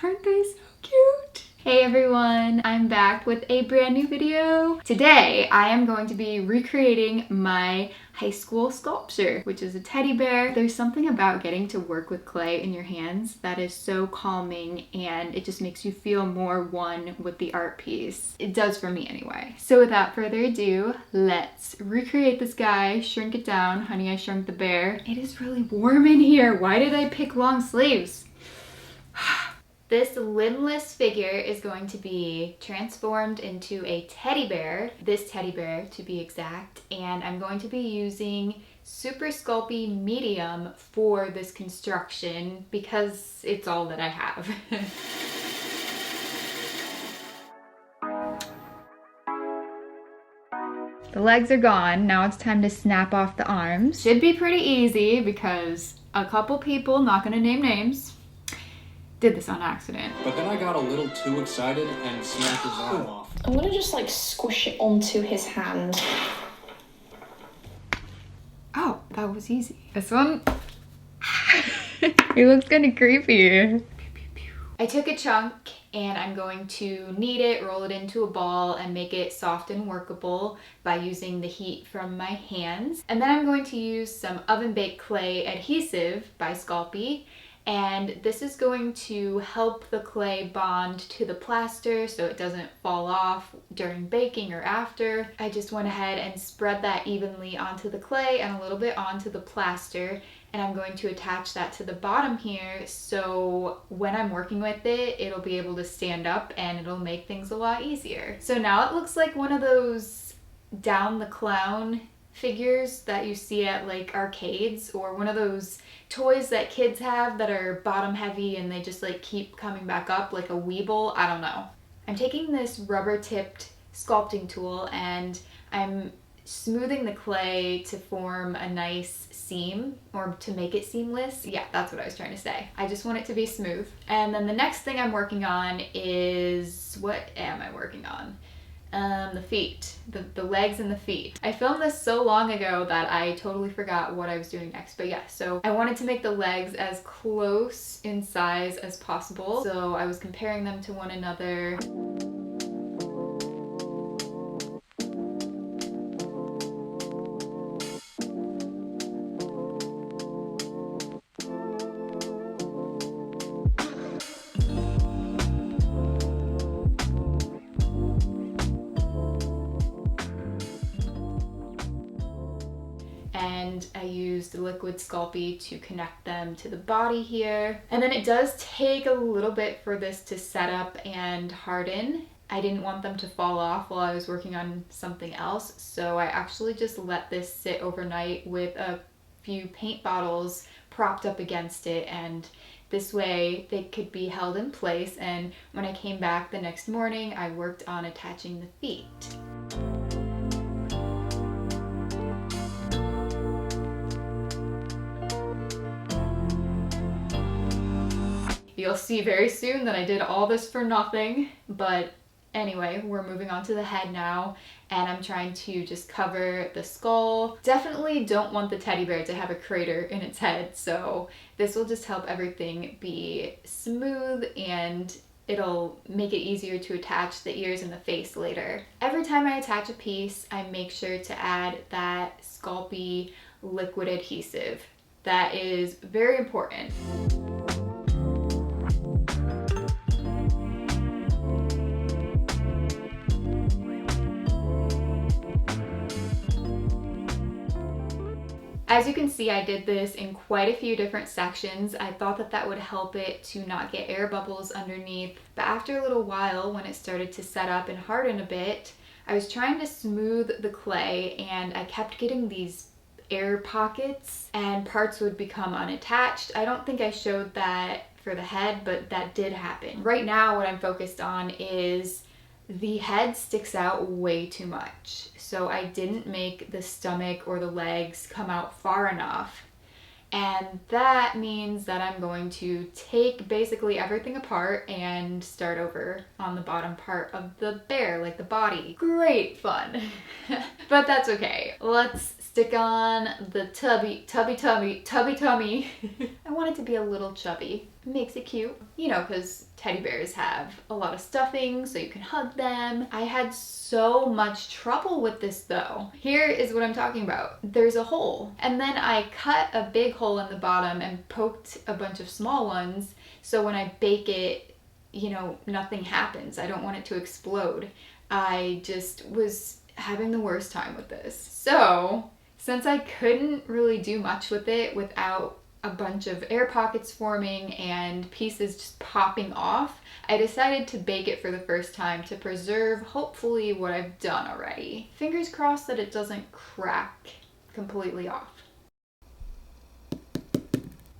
Aren't they so cute? Hey everyone, I'm back with a brand new video. Today, I am going to be recreating my high school sculpture, which is a teddy bear. There's something about getting to work with clay in your hands that is so calming, and it just makes you feel more one with the art piece. It does for me anyway. So without further ado, let's recreate this guy, shrink it down. Honey, I shrunk the bear. It is really warm in here. Why did I pick long sleeves? This limbless figure is going to be transformed into a teddy bear, this teddy bear to be exact, and I'm going to be using Super Sculpey medium for this construction because it's all that I have. The legs are gone, now it's time to snap off the arms. Should be pretty easy because a couple people, not gonna name names, did this on accident. But then I got a little too excited and snapped his arm off. I'm gonna just like squish it onto his hand. Oh, that was easy. This one, it looks kind of creepy. I took a chunk and I'm going to knead it, roll it into a ball, and make it soft and workable by using the heat from my hands. And then I'm going to use some oven baked clay adhesive by Sculpey. And this is going to help the clay bond to the plaster so it doesn't fall off during baking or after. I just went ahead and spread that evenly onto the clay and a little bit onto the plaster. And I'm going to attach that to the bottom here so when I'm working with it, it'll be able to stand up and it'll make things a lot easier. So now it looks like one of those down the clown figures that you see at like arcades, or one of those toys that kids have that are bottom heavy and they just like keep coming back up, like a Weeble. I don't know. I'm taking this rubber tipped sculpting tool and I'm smoothing the clay to form a nice seam, or to make it seamless. Yeah, that's what I was trying to say. I just want it to be smooth. And then the next thing I'm working on is, what am I working on? The feet, the legs and the feet. I filmed this so long ago that I totally forgot what I was doing next, but yeah, so I wanted to make the legs as close in size as possible, so I was comparing them to one another. And I used liquid Sculpey to connect them to the body here. And then it does take a little bit for this to set up and harden. I didn't want them to fall off while I was working on something else, so I actually just let this sit overnight with a few paint bottles propped up against it, and this way they could be held in place, and when I came back the next morning I worked on attaching the feet. You'll see very soon that I did all this for nothing, but anyway, we're moving on to the head now, and I'm trying to just cover the skull. Definitely don't want the teddy bear to have a crater in its head, so this will just help everything be smooth and it'll make it easier to attach the ears and the face later. Every time I attach a piece, I make sure to add that Sculpey liquid adhesive. That is very important. As you can see, I did this in quite a few different sections. I thought that that would help it to not get air bubbles underneath. But after a little while, when it started to set up and harden a bit, I was trying to smooth the clay and I kept getting these air pockets and parts would become unattached. I don't think I showed that for the head, but that did happen. Right now, what I'm focused on is the head sticks out way too much. So I didn't make the stomach or the legs come out far enough. And that means that I'm going to take basically everything apart and start over on the bottom part of the bear, like the body. Great fun. But that's okay. Let's stick on the tubby tummy. I want it to be a little chubby. Makes it cute. You know, because teddy bears have a lot of stuffing so you can hug them. I had so much trouble with this though. Here is what I'm talking about. There's a hole, and then I cut a big hole in the bottom and poked a bunch of small ones so when I bake it, you know, nothing happens. I don't want it to explode. I just was having the worst time with this. So since I couldn't really do much with it without a bunch of air pockets forming and pieces just popping off, I decided to bake it for the first time to preserve hopefully what I've done already. Fingers crossed that it doesn't crack completely off.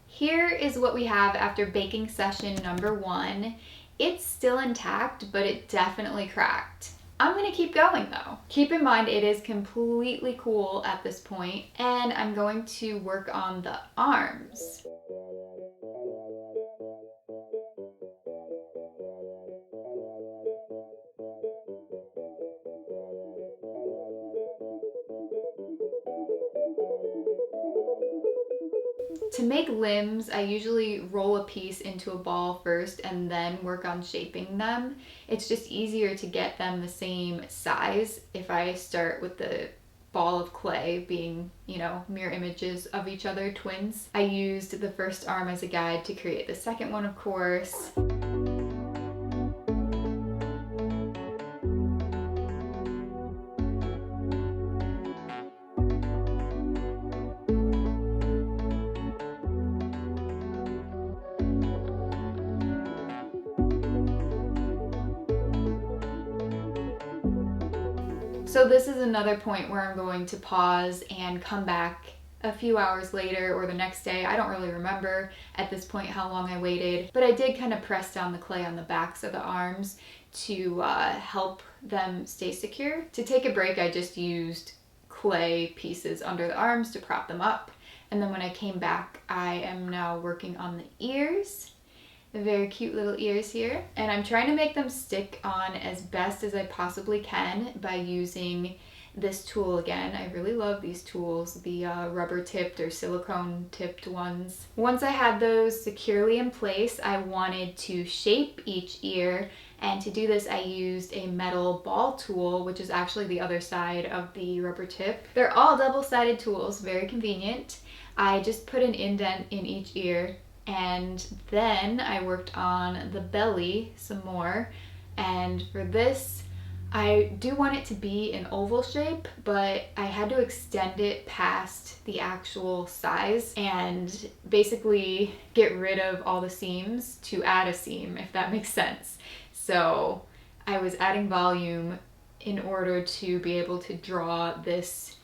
Here is what we have after baking session number 1. It's still intact, but it definitely cracked. I'm gonna keep going though. Keep in mind it is completely cool at this point, and I'm going to work on the arms. To make limbs, I usually roll a piece into a ball first and then work on shaping them. It's just easier to get them the same size if I start with the ball of clay being, you know, mirror images of each other, twins. I used the first arm as a guide to create the second one, of course. So this is another point where I'm going to pause and come back a few hours later or the next day. I don't really remember at this point how long I waited, but I did kind of press down the clay on the backs of the arms to help them stay secure. To take a break, I just used clay pieces under the arms to prop them up. And then when I came back, I am now working on the ears. The very cute little ears here. And I'm trying to make them stick on as best as I possibly can by using this tool again. I really love these tools, the rubber tipped or silicone tipped ones. Once I had those securely in place, I wanted to shape each ear, and to do this I used a metal ball tool, which is actually the other side of the rubber tip. They're all double-sided tools, very convenient. I just put an indent in each ear, and then I worked on the belly some more. And for this, I do want it to be an oval shape, but I had to extend it past the actual size and basically get rid of all the seams to add a seam, if that makes sense. So I was adding volume in order to be able to draw this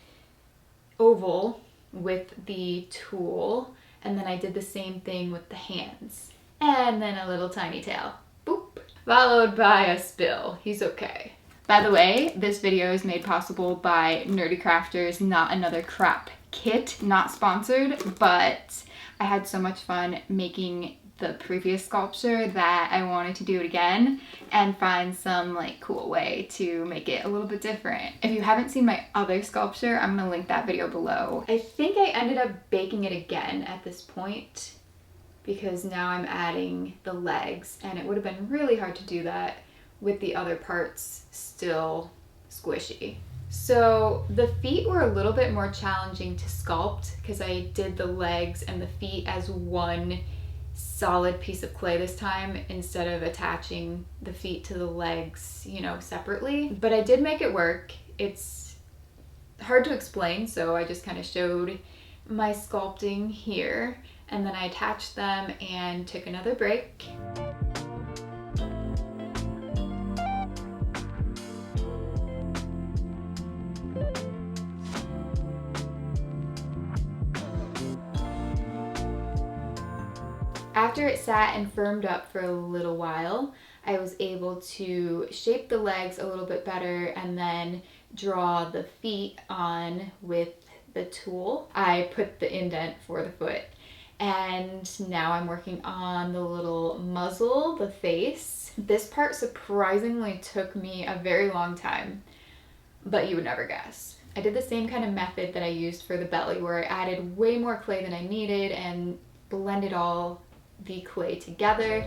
oval with the tool. And then I did the same thing with the hands. And then a little tiny tail. Boop. Followed by a spill. He's okay. By the way, this video is made possible by NerdECrafter's Not Another Crap kit. Not sponsored, but I had so much fun making the previous sculpture that I wanted to do it again and find some like cool way to make it a little bit different. If you haven't seen my other sculpture, I'm gonna link that video below. I think I ended up baking it again at this point because now I'm adding the legs, and it would have been really hard to do that with the other parts still squishy. So the feet were a little bit more challenging to sculpt because I did the legs and the feet as one solid piece of clay this time instead of attaching the feet to the legs, you know, separately. But I did make it work. It's hard to explain, so I just kind of showed my sculpting here, and then I attached them and took another break. After it sat and firmed up for a little while, I was able to shape the legs a little bit better and then draw the feet on with the tool. I put the indent for the foot, and now I'm working on the little muzzle, the face. This part surprisingly took me a very long time, but you would never guess. I did the same kind of method that I used for the belly, where I added way more clay than I needed and blended all the clay together.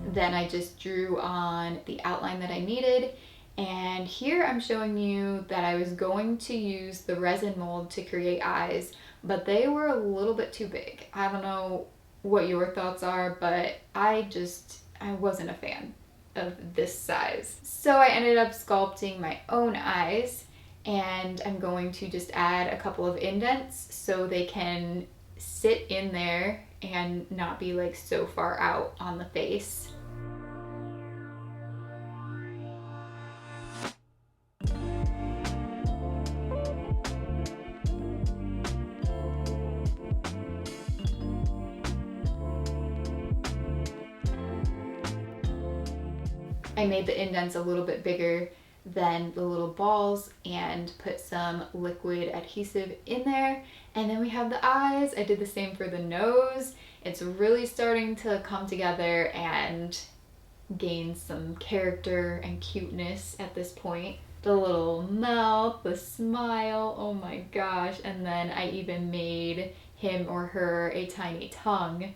Then I just drew on the outline that I needed. And here I'm showing you that I was going to use the resin mold to create eyes, but they were a little bit too big. I don't know what your thoughts are, but I wasn't a fan of this size. So I ended up sculpting my own eyes, and I'm going to just add a couple of indents so they can sit in there and not be like so far out on the face. I made the indents a little bit bigger than the little balls and put some liquid adhesive in there. And then we have the eyes. I did the same for the nose. It's really starting to come together and gain some character and cuteness at this point. The little mouth, the smile, oh my gosh. And then I even made him or her a tiny tongue,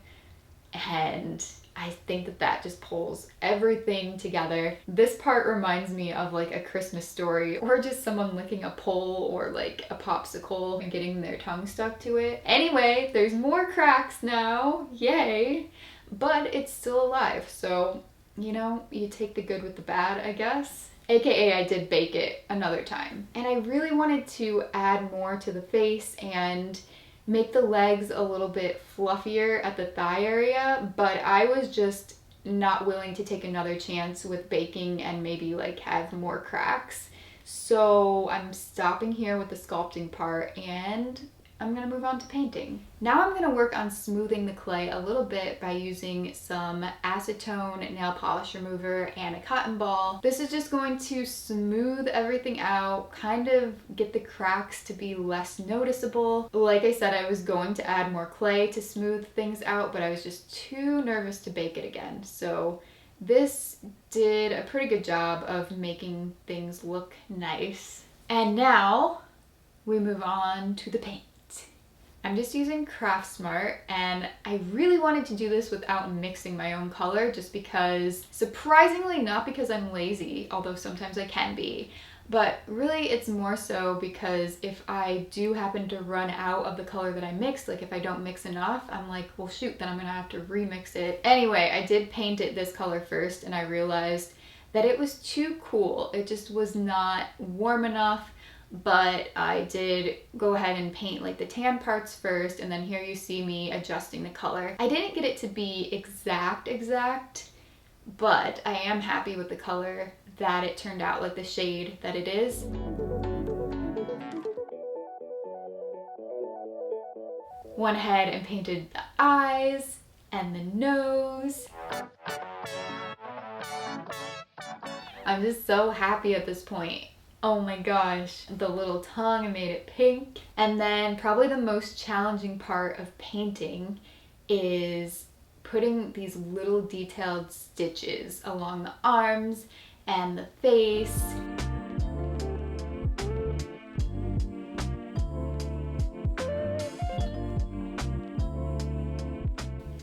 and I think that that just pulls everything together. This part reminds me of like a Christmas story, or just someone licking a pole or like a popsicle and getting their tongue stuck to it. Anyway, there's more cracks now, yay, but it's still alive. So, you know, you take the good with the bad, I guess. AKA I did bake it another time. And I really wanted to add more to the face and make the legs a little bit fluffier at the thigh area, but I was just not willing to take another chance with baking and maybe like have more cracks. So I'm stopping here with the sculpting part, and I'm gonna move on to painting. Now I'm gonna work on smoothing the clay a little bit by using some acetone nail polish remover and a cotton ball. This is just going to smooth everything out, kind of get the cracks to be less noticeable. Like I said, I was going to add more clay to smooth things out, but I was just too nervous to bake it again. So this did a pretty good job of making things look nice. And now we move on to the paint. I'm just using Craft Smart, and I really wanted to do this without mixing my own color, just because, surprisingly, not because I'm lazy, although sometimes I can be, but really it's more so because if I do happen to run out of the color that I mixed, like if I don't mix enough, I'm like, well shoot, then I'm gonna have to remix it. Anyway, I did paint it this color first, and I realized that it was too cool. It just was not warm enough. But I did go ahead and paint like the tan parts first, and then here you see me adjusting the color. I didn't get it to be exact, but I am happy with the color that it turned out, like the shade that it is. Went ahead and painted the eyes and the nose. I'm just so happy at this point. Oh my gosh, the little tongue, I made it pink. And then probably the most challenging part of painting is putting these little detailed stitches along the arms and the face.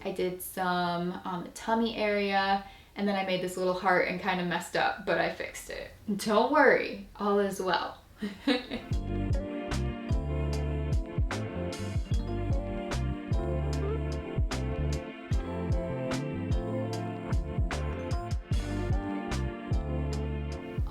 I did some on the tummy area, and then I made this little heart and kind of messed up, but I fixed it. Don't worry, all is well.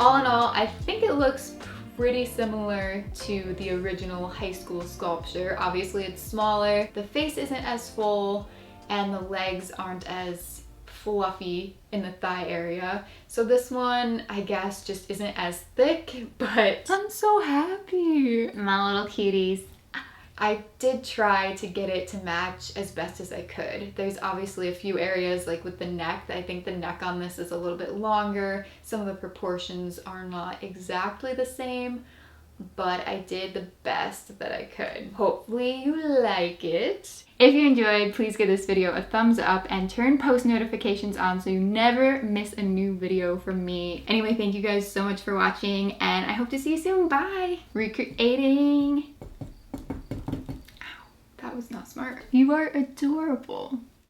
All in all, I think it looks pretty similar to the original high school sculpture. Obviously it's smaller, the face isn't as full, and the legs aren't as fluffy in the thigh area. So this one, I guess, just isn't as thick, but I'm so happy. My little cuties. I did try to get it to match as best as I could. There's obviously a few areas, like with the neck, I think the neck on this is a little bit longer. Some of the proportions are not exactly the same, but I did the best that I could. Hopefully you like it. If you enjoyed, please give this video a thumbs up and turn post notifications on so you never miss a new video from me. Anyway, thank you guys so much for watching, and I hope to see you soon. Bye! Recreating. Ow, that was not smart. You are adorable.